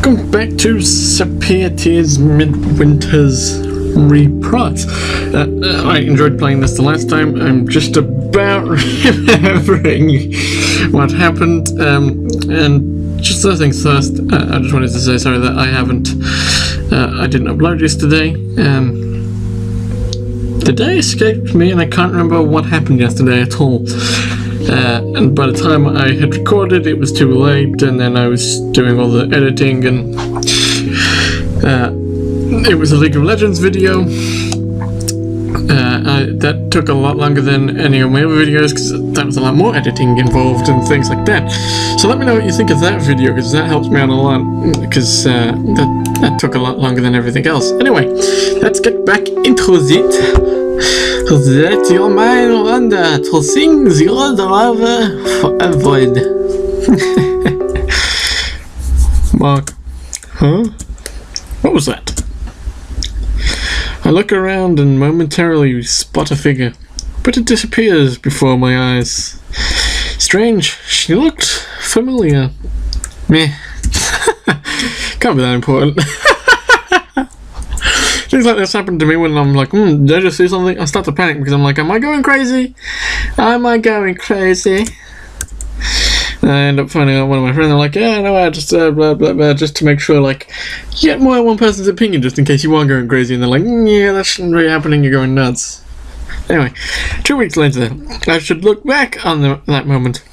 welcome back to Sepia Tears Midwinter's reprise. I enjoyed playing this the last time. I'm just about remembering what happened. And just first things first, I just wanted to say sorry that I didn't upload yesterday. The day escaped me and I can't remember what happened yesterday at all. And by the time I had recorded, it was too late, and then I was doing all the editing, and it was a League of Legends video. That took a lot longer than any of my other videos, because that was a lot more editing involved and things like that. So let me know what you think of that video, because that helps me out a lot, because that took a lot longer than everything else. Anyway, let's get back into it. Let your mind wander to things you'd rather avoid. Mark. Huh? What was that? I look around and momentarily spot a figure, but it disappears before my eyes. Strange, she looked familiar. Meh. Can't be that important. Things like this happen to me when I'm like, did I just see something? I start to panic because I'm like, am I going crazy? Am I going crazy? And I end up finding out one of my friends, are like, yeah, no, I just blah, blah, blah, just to make sure, like, you get more than one person's opinion just in case you are going crazy. And they're like, yeah, that shouldn't really happening, you're going nuts. Anyway, 2 weeks later, I should look back on that moment.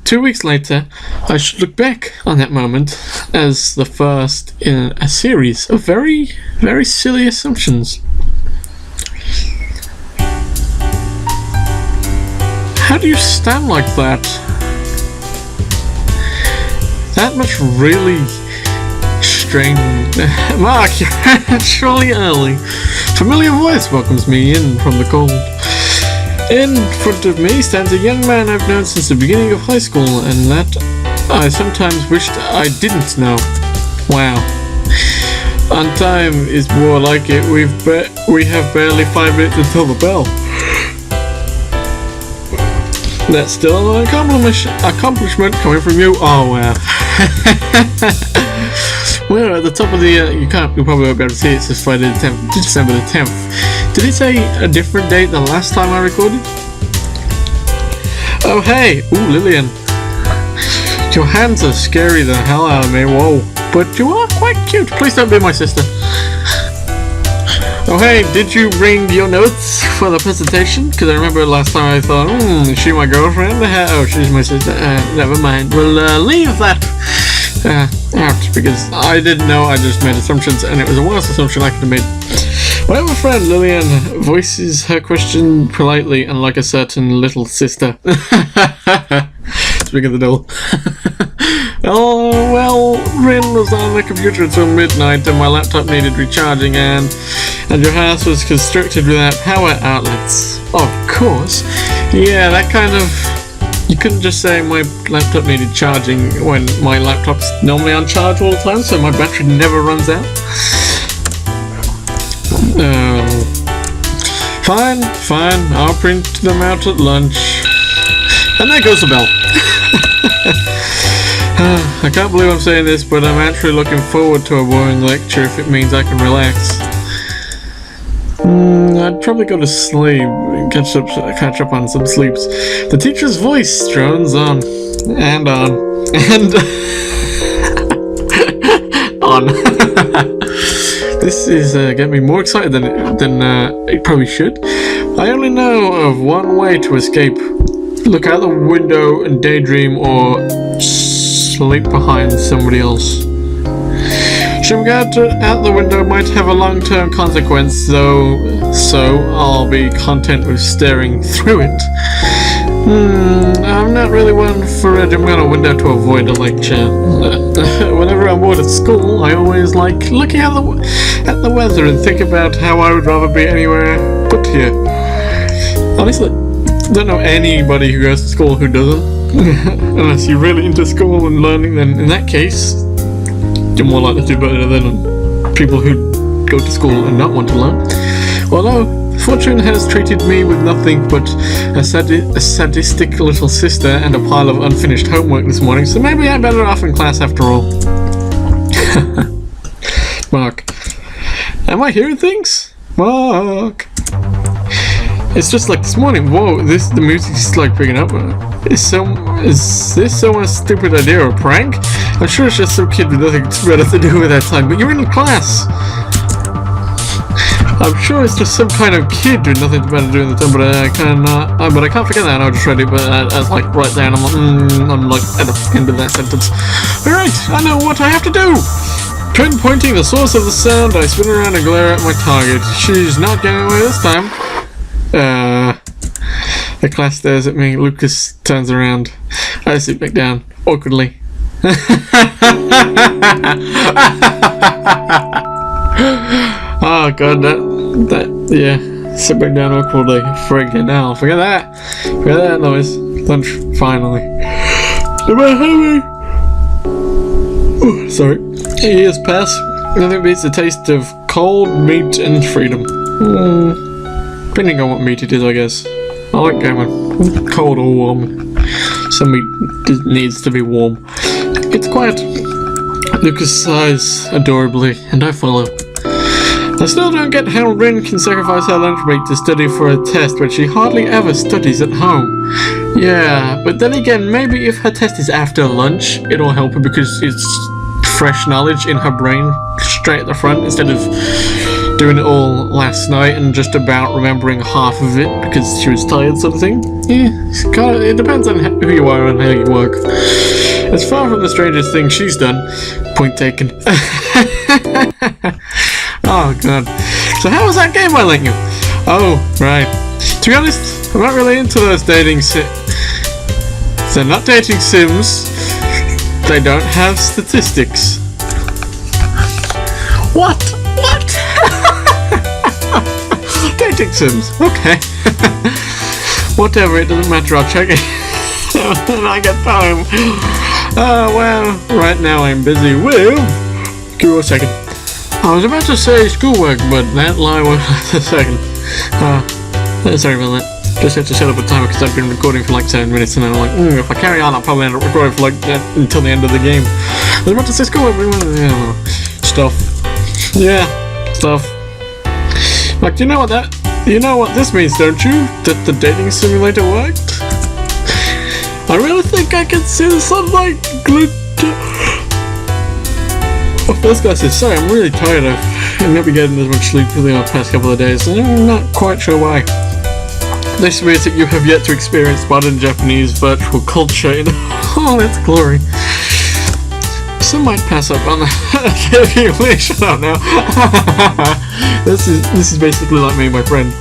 2 weeks later, I should look back on that moment as the first in a series of very, very silly assumptions. How do you stand like that? That much really strange. Mark, you're surely early. Familiar voice welcomes me in from the cold. In front of me stands a young man I've known since the beginning of high school, and that I sometimes wished I didn't know. Wow. On time is more like it. We have barely 5 minutes until the bell. That's still an accomplishment coming from you. Oh wow. We're at the top of the you probably won't be able to see it. It says Friday the 10th, December the 10th. Did it say a different date than last time I recorded? Oh hey, ooh Lillian. Your hands are scary the hell out of me, whoa. But you are quite cute, please don't be my sister. Oh hey, did you bring your notes for the presentation? Because I remember last time I thought, is she my girlfriend? Oh, she's my sister. Never mind, we'll leave that out, because I didn't know, I just made assumptions, and it was a worse assumption I could have made. My other friend, Lillian, voices her question politely and like a certain little sister. Speaking of the devil. Oh, well, Rin was on the computer until midnight and my laptop needed recharging and your house was constricted without power outlets. Of course. Yeah, that kind of... You couldn't just say my laptop needed charging when my laptop's normally on charge all the time, so my battery never runs out. Fine, I'll print them out at lunch. And there goes the bell. I can't believe I'm saying this, but I'm actually looking forward to a boring lecture if it means I can relax. I'd probably go to sleep and catch up on some sleeps. The teacher's voice drones on and on and on. This is getting me more excited than it probably should. I only know of one way to escape. Look out the window and daydream, or sleep behind somebody else. Shooting out the window might have a long-term consequence, though, so I'll be content with staring through it. I'm not really one for jumping out a window to avoid a lecture. Whenever I'm bored at school, I always like looking at the weather and think about how I would rather be anywhere but here. Honestly, I don't know anybody who goes to school who doesn't. Unless you're really into school and learning, then in that case, you're more likely to do better than people who go to school and not want to learn. Although, Fortune has treated me with nothing but a sadistic little sister and a pile of unfinished homework this morning, so maybe I'm better off in class after all. Mark. Am I hearing things? Mark. It's just like this morning. Whoa, the music's like picking up. Is this someone's stupid idea or a prank? I'm sure it's just some kid with nothing better to do with that time, but you're in class. I'm sure it's just some kind of kid with nothing better to do with the time, but I can't forget that. I'll just read it, but as like right there, and I'm like at the end of that sentence. Alright, I know what I have to do. Pinpointing the source of the sound, I spin around and glare at my target. She's not getting away this time. The class stares at me. Lucas turns around. I sit back down, awkwardly. Oh god, yeah. Sit back down awkwardly. Forget that noise. Lunch, finally. Am I hungry? Oh, sorry. Years pass. Nothing beats the taste of cold meat and freedom. Depending on what meat it is, I guess. I like going cold or warm. Some meat needs to be warm. It's quiet. Lucas sighs adorably, and I follow. I still don't get how Rin can sacrifice her lunch break to study for a test when she hardly ever studies at home. Yeah, but then again, maybe if her test is after lunch, it'll help her because it's fresh knowledge in her brain straight at the front instead of doing it all last night and just about remembering half of it because she was tired, sort of thing. Yeah, it depends on who you are and how you work. It's far from the strangest thing she's done. Point taken. Oh god. So how was that game I lent you? Oh, right. To be honest, I'm not really into those dating They're not dating sims. They don't have statistics. What? Dating sims. Okay. Whatever, it doesn't matter. I'll check it when I get time. Well, right now I'm busy with... Give me a second. I was about to say schoolwork, but that lie was a second. Sorry about that. Just had to set up a timer because I've been recording for like 7 minutes and I'm like, if I carry on, I'll probably end up recording for like until the end of the game. I was about to say schoolwork, but stuff. Yeah, stuff. Like, you know what this means, don't you? That the dating simulator worked? I really think I can see the sunlight glint. Oh, first guy says, sorry, I'm really tired. I've never getting as much sleep for the past couple of days, and I'm not quite sure why. This means that you have yet to experience modern Japanese virtual culture in all its glory. Some might pass up on that if you wish. I don't know. This is basically like me and my friend.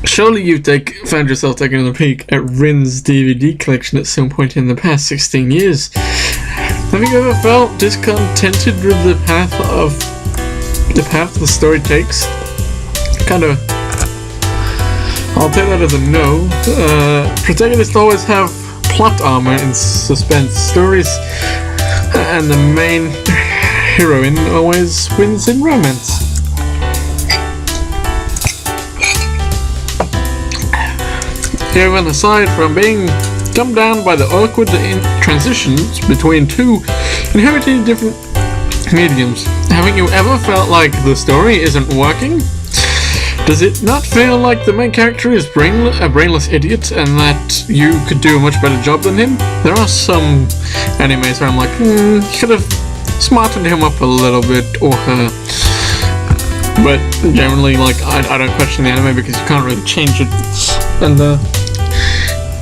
Surely you found yourself taking a peek at Rin's DVD collection at some point in the past 16 years. Have you ever felt discontented with the path the story takes? Kinda. I'll take that as a no. Protagonists always have plot armor in suspense stories, and the main heroine always wins in romance. Even aside from being dumbed down by the awkward transitions between two inherently different mediums, haven't you ever felt like the story isn't working? Does it not feel like the main character is a brainless idiot and that you could do a much better job than him? There are some animes where I'm like, you could have smartened him up a little bit, or her. But generally, like, I don't question the anime because you can't really change it. And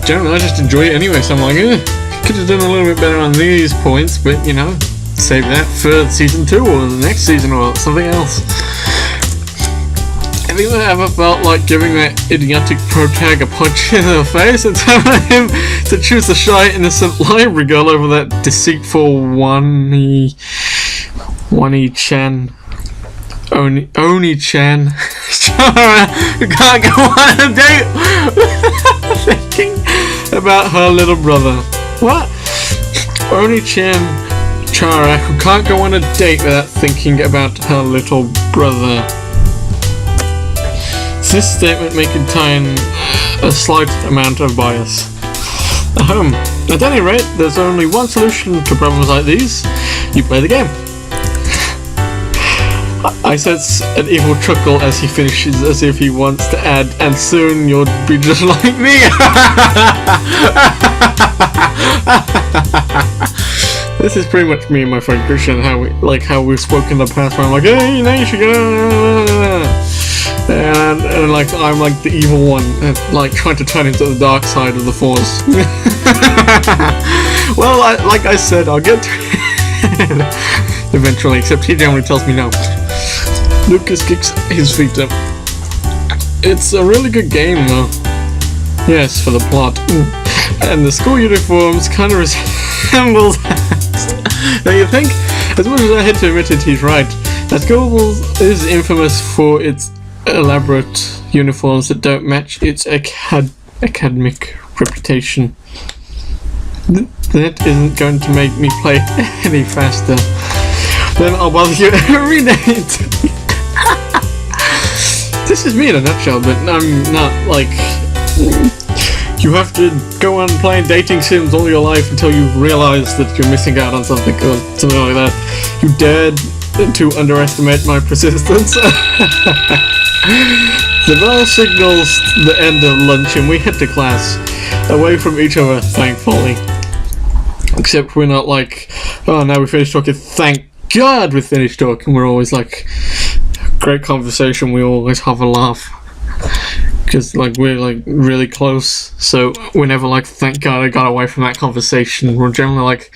generally I just enjoy it anyway, so I'm like, could have done a little bit better on these points, but you know, save that for season 2 or the next season or something else. Have you ever felt like giving that idiotic protag a punch in the face and telling him to choose the shy, innocent library girl over that deceitful Oni-chan? Oni-chan. You can't go on a date thinking about her little brother. What? Oni-chan Chara, who can't go on a date without thinking about her little brother. Does this statement may contain a slight amount of bias? At any rate, there's only one solution to problems like these. You play the game. I sense an evil chuckle as he finishes, as if he wants to add, and soon you'll be just like me. This is pretty much me and my friend Christian, how we've spoken in the past, where I'm like, hey, now you should go. And like, I'm like the evil one, and like trying to turn into the dark side of the Force. Well, like I said, I'll get to it eventually, except he generally tells me no. Lucas kicks his feet up. It's a really good game, though. Yes, for the plot. And the school uniforms kind of resembles that. Now you think, as much as I hate to admit it, he's right. That school is infamous for its elaborate uniforms that don't match its academic reputation. That isn't going to make me play any faster. Then I'll bother you every night. This is me in a nutshell, but I'm not like... You have to go on playing dating sims all your life until you realize that you're missing out on something or something like that. You dared to underestimate my persistence. The bell signals the end of lunch and we head to class, away from each other, thankfully. Except we're not like, oh, now we finished talking, thank God we finished talking. We're always like, great conversation, we always have a laugh. Because like we're like really close, so we're never like, thank God I got away from that conversation. We're generally like,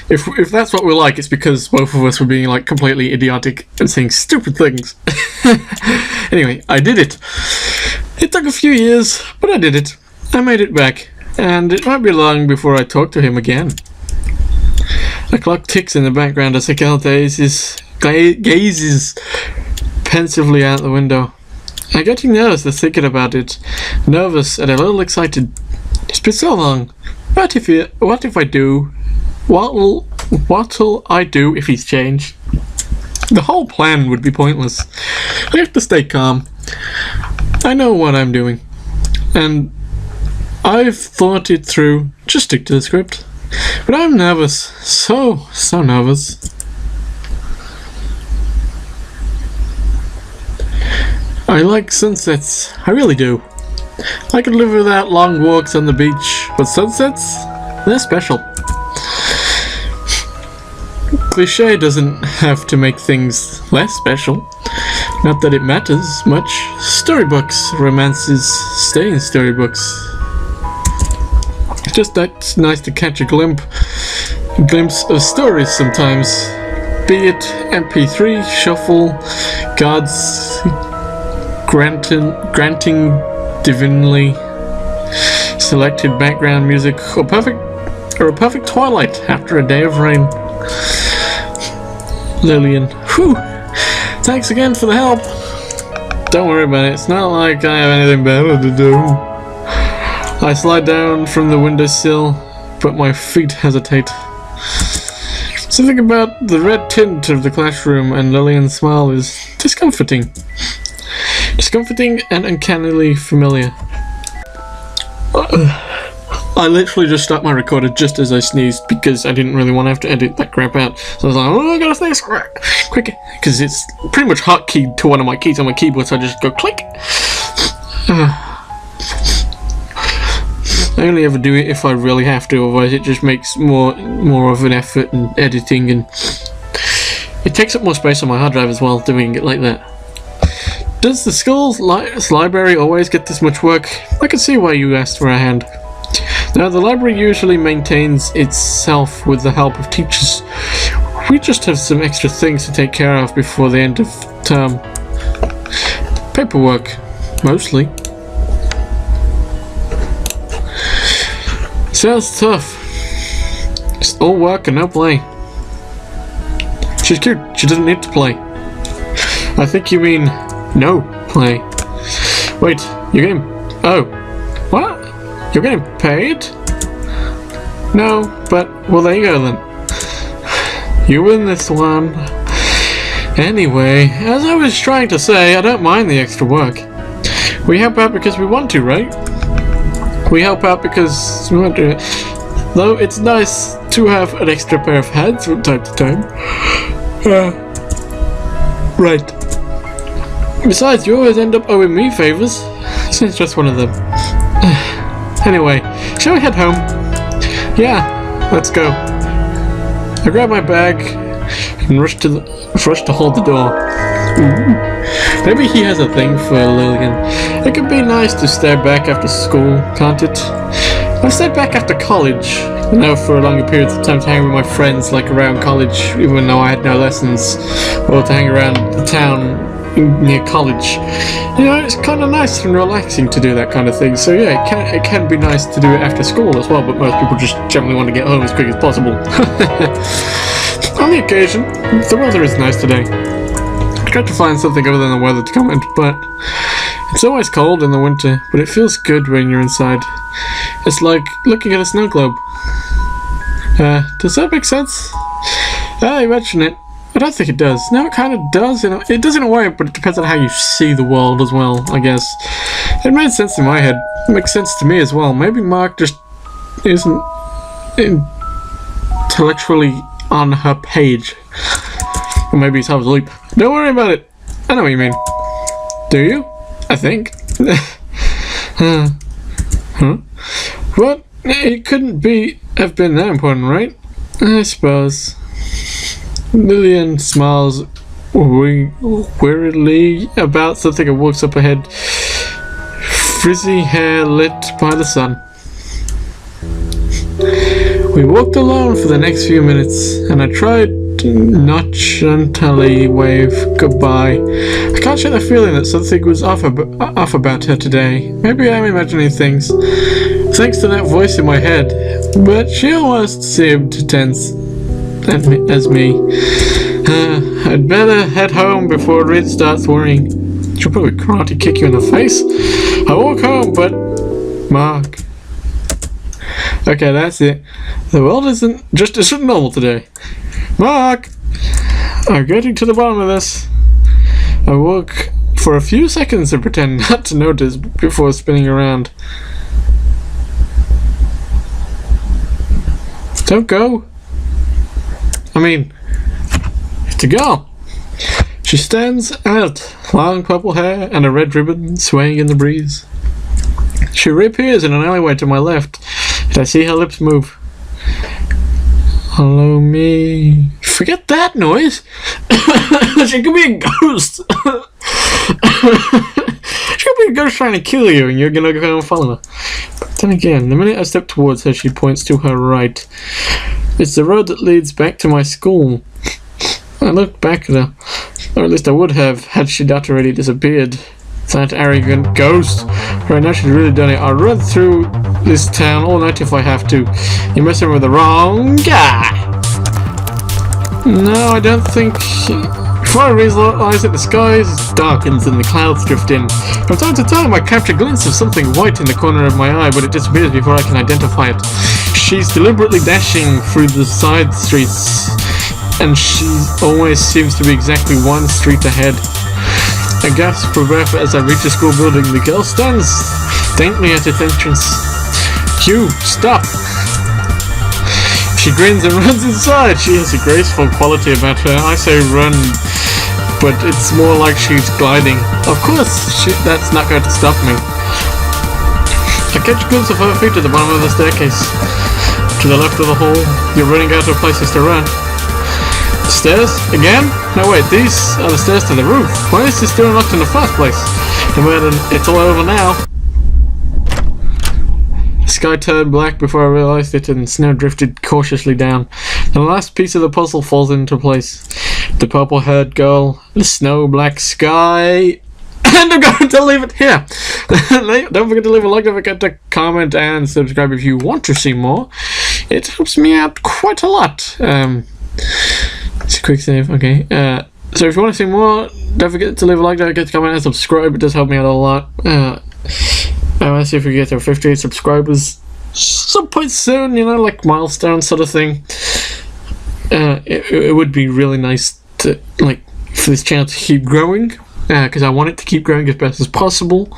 if that's what we're like, it's because both of us were being like completely idiotic and saying stupid things. Anyway, I did it. It took a few years, but I did it. I made it back, and it might be long before I talk to him again. The clock ticks in the background as Raquel gazes pensively out the window. I'm getting nervous just thinking about it. Nervous and a little excited. It's been so long. What if I do? What'll I do if he's changed? The whole plan would be pointless. I have to stay calm. I know what I'm doing. And I've thought it through. Just stick to the script. But I'm nervous. So nervous. I like sunsets. I really do. I could live without long walks on the beach, but sunsets? They're special. Cliché doesn't have to make things less special. Not that it matters much. Storybooks, romances, stay in storybooks. It's just that's nice to catch a glimpse of stories sometimes. Be it MP3, shuffle, gods granting divinely selected background music, or a perfect twilight after a day of rain. Lillian. Whew! Thanks again for the help. Don't worry about it. It's not like I have anything better to do. I slide down from the windowsill, but my feet hesitate. Something about the red tint of the classroom and Lillian's smile is discomforting. Discomforting and uncannily familiar. I literally just stopped my recorder just as I sneezed because I didn't really want to have to edit that crap out. So I was like, oh, I gotta sneeze quick, because it's pretty much hotkeyed to one of my keys on my keyboard, so I just go click. I only ever do it if I really have to, otherwise it just makes more of an effort in editing, and it takes up more space on my hard drive as well, doing it like that. Does the school's library always get this much work? I can see why you asked for a hand. Now, the library usually maintains itself with the help of teachers. We just have some extra things to take care of before the end of term. Paperwork, mostly. Sounds tough. It's all work and no play. She's cute. She doesn't need to play. I think you mean no play. Wait, you're getting... Oh. What? You're getting paid? No, but... Well, there you go then. You win this one. Anyway, as I was trying to say, I don't mind the extra work. We help out because we want to, right? We help out because we want to. Though it's nice to have an extra pair of hands from time to time. Right. Besides, you always end up owing me favors. This is just one of them. Anyway, shall we head home? Yeah, let's go. I grab my bag and rush to hold the door. Ooh. Maybe he has a thing for Lillian. It could be nice to stay back after school, can't it? I stayed back after college, for longer periods of time to hang with my friends, like around college, even though I had no lessons, or to hang around the town near college. You know, it's kind of nice and relaxing to do that kind of thing. So yeah, it can be nice to do it after school as well, but most people just generally want to get home as quick as possible. On the occasion, the weather is nice today. I tried to find something other than the weather to comment, but it's always cold in the winter, but it feels good when you're inside. It's like looking at a snow globe. Does that make sense? You mention it. I don't think it does. No, it kind of does. You know, it does in a way, but it depends on how you see the world as well, I guess. It made sense in my head. It makes sense to me as well. Maybe Mark just isn't intellectually on her page. Or maybe he's half asleep. Don't worry about it. I know what you mean. Do you? I think. Huh? What? It couldn't have been that important, right? I suppose. Lillian smiles wearily about something and walks up ahead. Frizzy hair lit by the sun. We walked alone for the next few minutes, and I tried to nonchalantly wave goodbye. I can't shake the feeling that something was off about her today. Maybe I'm imagining things, thanks to that voice in my head, but she almost seemed tense as me. I'd better head home before Rid starts worrying. She'll probably karate kick you in the face. I walk home, but Mark. Okay, that's it. The world isn't normal today. Mark! I'm getting to the bottom of this. I walk for a few seconds and pretend not to notice before spinning around. Don't go. I mean, to go. She stands out, long purple hair and a red ribbon swaying in the breeze. She reappears in an alleyway to my left, and I see her lips move. Hello, me. Forget that noise. She could be a ghost. She could be a ghost trying to kill you, and you're gonna go and follow her. But then again, the minute I step towards her, she points to her right. It's the road that leads back to my school. I looked back at her, or at least I would have, had she not already disappeared. That arrogant ghost. Right now she's really done it. I'll run through this town all night if I have to. You're messing with the wrong guy. No, I don't think... Before I realize it, the sky darkens and the clouds drift in. From time to time I catch a glimpse of something white in the corner of my eye, but it disappears before I can identify it. She's deliberately dashing through the side streets, and she always seems to be exactly one street ahead. I gasp for breath as I reach the school building. The girl stands faintly at its entrance. You, stop! She grins and runs inside. She has a graceful quality about her. I say run, but it's more like she's gliding. Of course, that's not going to stop me. I catch a glimpse of her feet at the bottom of the staircase. To the left of the hall, you're running out of places to run. Stairs? Again? No wait, these are the stairs to the roof. Why is this door unlocked in the first place? And well, it's all over now. The sky turned black before I realized it, and snow drifted cautiously down. The last piece of the puzzle falls into place. The purple-haired girl, the snow-black sky, and I'm going to leave it here. Don't forget to leave a like, don't forget to comment and subscribe if you want to see more. It helps me out quite a lot. It's a quick save, okay. So if you want to see more, don't forget to leave a like, don't forget to comment and subscribe. It does help me out a lot. I want to see if we get to 58 subscribers some point soon, you know, like milestone sort of thing. it would be really nice to, like, for this channel to keep growing, because I want it to keep growing as best as possible.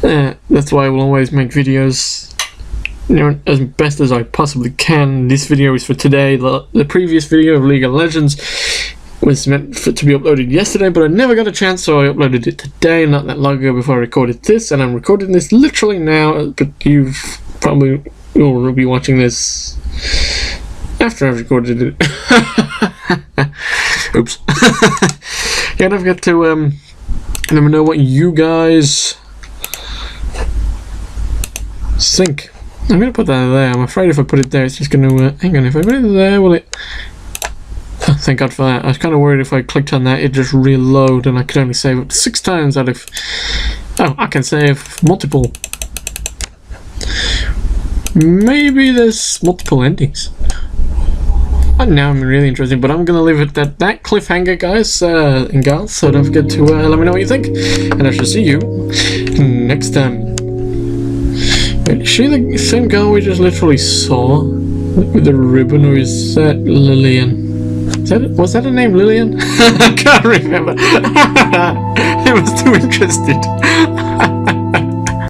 That's why I will always make videos, you know, as best as I possibly can. This video is for today. The previous video of League of Legends was meant to be uploaded yesterday, but I never got a chance, so I uploaded it today, not that long ago before I recorded this, and I'm recording this literally now, but you've probably will be watching this after I've recorded it. Oops. Yeah, don't forget to let me know what you guys think. I'm gonna put that there. I'm afraid if I put it there, it's just gonna hang on. If I put it there, will it? Oh, thank God for that. I was kind of worried if I clicked on that, it'd just reload, and I could only save up to 6 times out of. Oh, I can save multiple. Maybe there's multiple endings. Now I'm really interested, but I'm gonna leave it at that cliffhanger, guys and gals. So don't forget to let me know what you think, and I shall see you next time. Wait, is she the same girl we just literally saw with the ribbon, or is that Lillian? Was that her name, Lillian? I can't remember. I was too interested.